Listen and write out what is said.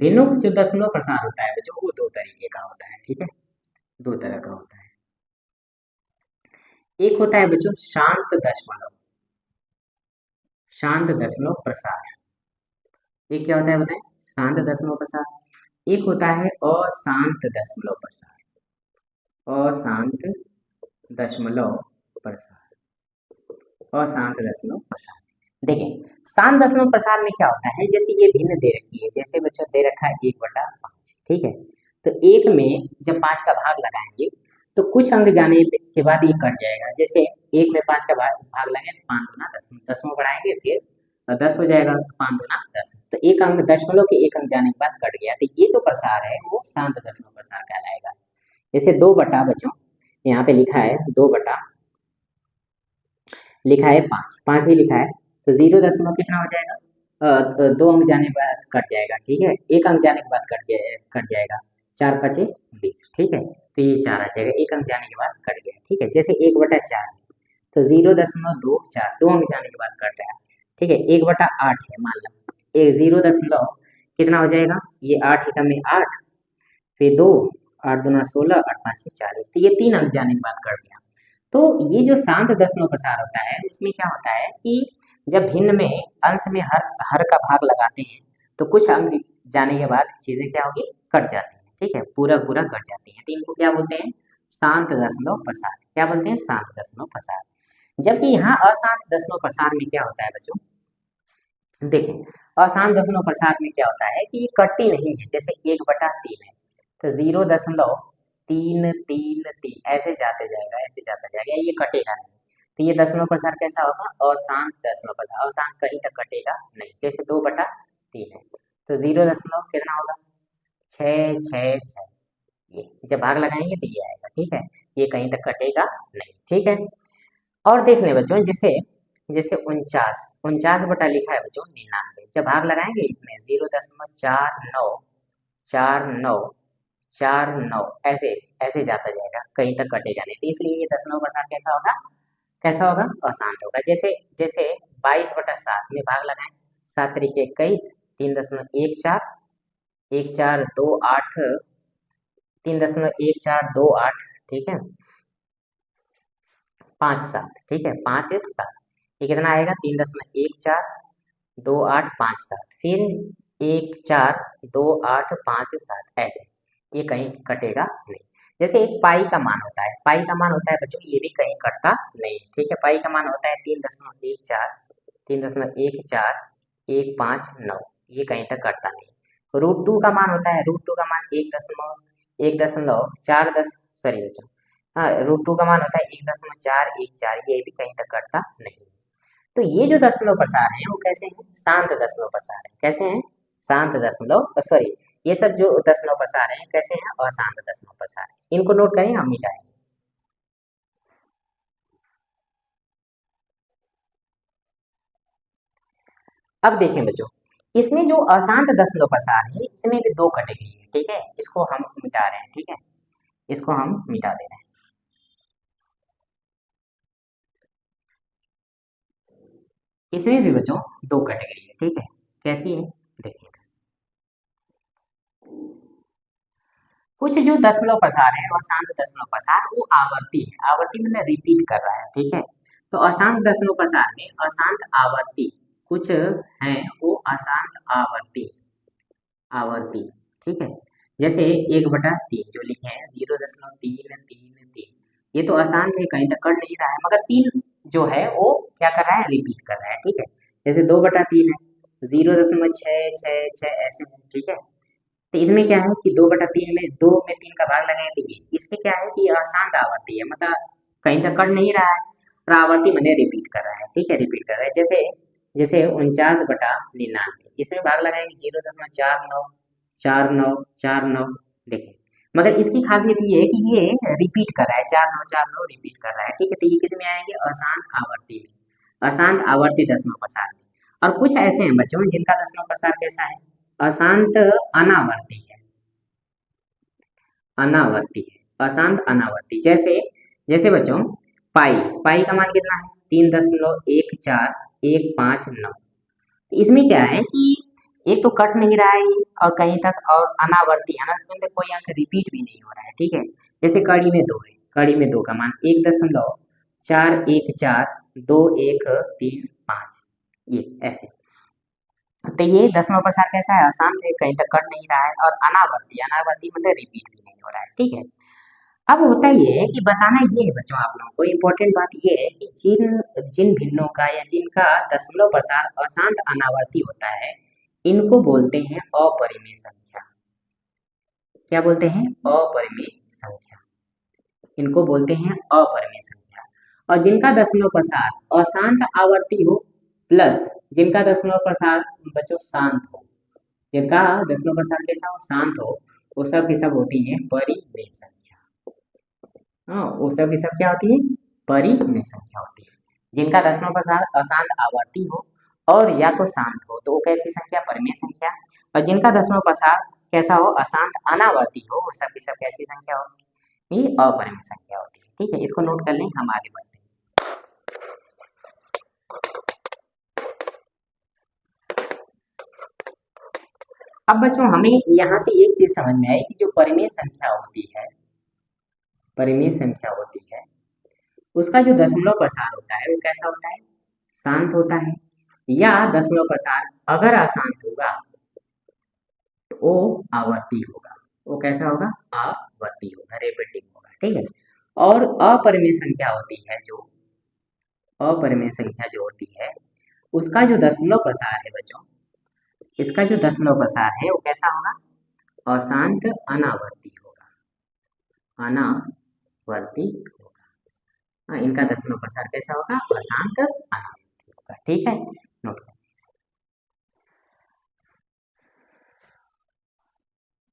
भिन्नों जो दशमलव प्रसार होता है बच्चों वो दो तरीके का होता है, ठीक है, दो तरह का होता है। एक होता है बच्चों शांत दशमलव, शांत दशमलव प्रसार। एक क्या होता है बताएं, शांत दशमलव प्रसार। एक होता है अशांत दशमलव प्रसार, अशांत दशमलव प्रसार, अशांत दशमलव प्रसार। देखें शांत दशमलव प्रसार में क्या होता है, जैसे ये भिन्न दे रखी है, जैसे बच्चों दे रखा है 1/5, ठीक है, तो एक में जब 5 का भाग लगाएंगे तो कुछ अंक जाने के बाद ये कट जाएगा। जैसे एक में 5 का भाग लगाएंगे तो 5 गुना 10, 10 में बढ़ाएंगे फिर 10 हो जाएगा, 5 गुना 10, तो एक अंक दशमलव के एक अंक जाने के बाद कट गया, तो ये जो प्रसार है वो शांत दशमलव प्रसार कहलाएगा। जैसे 2 बटा बच्चों यहाँ पे लिखा है 2 बटा, लिखा है 5, 5 ही लिखा है, तो 0 दशमलव कितना हो जाएगा, 2 अंक जाने के बाद कट जाएगा, ठीक है, एक अंक जाने के बाद कट जाएगा, 4 5 20, ठीक है, तो ये 4 आ जाएगा, एक अंक जाने के बाद कट गया, ठीक है। जैसे 1/4 तो 0.24, 2 अंक जाने के बाद कट रहा है, ठीक है। 1/8 है मान लो, एक 0 दशमलव कितना हो जाएगा, ये 8 एकम में 8, फिर 2, 8 दूना 16, 8 5 40, तो ये 3 अंक जाने के बाद कट गया। तो ये जो शांत दशमलव प्रसार होता है उसमें क्या होता है कि जब भिन्न में अंश में हर हर का भाग लगाते हैं तो कुछ अंक जाने के बाद चीजें क्या होगी, कट जाती हैं, ठीक है, पूरा पूरा कट जाती हैं, तो इनको क्या बोलते हैं, शांत दशमलव प्रसार। क्या बोलते हैं, शांत दशमलव प्रसार। जबकि यहाँ अशांत दशमलव प्रसार में क्या होता है बच्चों, देखें अशांत दशमलव प्रसार में क्या होता है कि ये कटती नहीं है। जैसे 1/3 है तो 0.333 ऐसे जाते जाएगा, ऐसे जाता जाएगा, ये कटेगा नहीं, तो ये दशमलव प्रसार कैसा होगा, अशांत दशमलव प्रसार। अशांत कहीं तक कटेगा नहीं। जैसे 2/3 है तो 0 दशमलव कितना होगा, 666, ये जब भाग लगाएंगे तो ये आएगा, ठीक है, ये कहीं तक कटेगा नहीं, ठीक है। और देख लें बच्चों, जैसे जैसे 49 बटा लिखा है बच्चों 99, जब भाग लगाएंगे इसमें 0.4949 ऐसे ऐसे जाता जाएगा, कहीं तक कटेगा नहीं, तो इसलिए ये दशमलव प्रसार कैसा होगा, कैसा होगा, अशांत होगा। जैसे जैसे 22/7 में भाग लगाएं, 7 तरीके 21, 3.14, 1428, 3.1428, ठीक है, 5 7, ठीक है, 5 7, ये कितना आएगा, 3.142857, फिर 142857, ऐसे ये कहीं कटेगा नहीं। जैसे एक पाई का मान होता है, पाई का मान होता है बच्चों, ये भी कहीं कटता नहीं, ठीक है, पाई का मान होता है 3.14 ये कहीं तक कटता नहीं। √2 का मान होता है, √2 का मान 1.4 सॉरी बच्चों, हाँ √2 का मान होता है 1.414, ये भी कहीं तक कटता नहीं। तो ये जो दशमलव प्रसार है वो कैसे हैं, शांत दशमलव प्रसार है। कैसे हैं, शांत दशमलव सॉरी, ये सब जो दशमलव प्रसार है कैसे हैं, अशांत दशमलव प्रसार है। इनको नोट करें, हम मिटाएंगे। अब देखें बच्चों, इसमें जो अशांत दशमलव प्रसार है इसमें भी 2 कैटेगरी है, ठीक है, इसको हम मिटा रहे हैं, ठीक है, इसको हम मिटा दे रहे हैं। इसमें भी बच्चों 2 कैटेगरी है, ठीक है, कैसी है, देखिए कुछ जो दशमलव प्रसार है अशांत दशमलव प्रसार वो आवर्ती है, आवर्ती मतलब रिपीट कर रहा है, ठीक है। तो अशांत दशमलव प्रसार में अशांत आवर्ती कुछ है, वो अशांत आवर्ती, आवर्ती, ठीक है। जैसे 1/3 जो लिखे हैं 0.333, ये तो अशांत है, कहीं तक कट नहीं रहा है, मगर 3 जो है वो क्या कर रहा है, रिपीट कर रहा है, ठीक है। जैसे 2/3 है 0.666 ऐसे है, ठीक है। तो इसमें क्या है कि 2/3 में 2 में 3 का भाग लगाए, तो ये इसमें क्या है कि अशांत आवर्ती है, मतलब कहीं तक कट नहीं रहा है, और आवर्ती मैंने रिपीट कर रहा है, ठीक है, रिपीट कर रहा है। जैसे जैसे 49/99, इसमें भाग लगाएंगे 0.494949, देखिए, मगर इसकी खासियत ये है कि ये रिपीट कर रहा है, 4949 रिपीट कर रहा है, ठीक है, तो ये किस में आएंगे, अशांत आवर्ती में, अशांत आवर्ती दशमलव प्रसार में। और कुछ ऐसे हैं बच्चों जिनका दशमलव प्रसार कैसा है, अशांत अनावर्ती है, अनावर्ती है, अशांत अनावर्ती। जैसे जैसे बच्चों पाई, पाई का मान कितना है, 3.14159। इसमें क्या है कि एक तो कट नहीं रहा है ये और कहीं तक, और अनावर्ती है ना, इसके अंदर कोई अंक रिपीट भी नहीं हो रहा है, ठीक है। जैसे कड़ी में 2 है, कड़ी में 2 का मान 1.414 2135, ये ऐसे। तो ये दसवां प्रसार कैसा है, आसान है, कहीं तक कट नहीं रहा है, और अनावर्ती, अनावर्ती मतलब रिपीट भी नहीं हो रहा है, ठीक है। अब होता ये है कि बताना ये है बच्चों आप लोगों को, इम्पोर्टेंट बात ये है कि जिन जिन भिन्नों का या जिनका दशमलव प्रसार अशांत अनावर्ती होता है, इनको बोलते हैं अपरिमेय संख्या। क्या बोलते हैं, अपरिमेय संख्या, इनको बोलते हैं अपरिमेय संख्या। और जिनका दशमलव प्रसार अशांत आवर्ती हो प्लस जिनका दशमलव प्रसार बच्चों शांत हो, जिनका दशमलव प्रसार कैसा हो, शांत हो, वो सब की सब होती है परिमेय संख्या। हाँ, वो सब की सब क्या होती है, परिमेय संख्या होती है। जिनका दशमलव प्रसार अशांत आवर्ती हो और या तो शांत हो तो वो कैसी संख्या, परिमेय संख्या। और जिनका दशमलव प्रसार कैसा हो, अशांत अनावर्ती हो, वो सब की सब कैसी संख्या होती है, ये अपरिमेय संख्या होती है, ठीक है। इसको नोट कर लें, हम आगे बढ़ते हैं। अब बच्चों हमें यहाँ से एक चीज समझ में आई कि जो परिमेय संख्या होती है, परिमेय संख्या होती है, उसका जो दशमलव प्रसार होता है वो कैसा होता है, शांत होता है। या दशमलव प्रसार अगर अशांत होगा तो वो आवर्ती होगा, वो कैसा होगा, आवर्ती होगा, रिपीटिंग होगा, ठीक है। और अपरिमेय संख्या होती है, जो अपरिमेय संख्या जो होती है, उसका जो दशमलव प्रसार है बच्चों, इसका जो दशमलव प्रसार है वो कैसा होगा, अशांत अनावर्ती होगा, अनावर्ती होगा। हाँ, इनका दशमलव प्रसार कैसा होगा, अशांत अनावर्ती होगा, ठीक है, नोट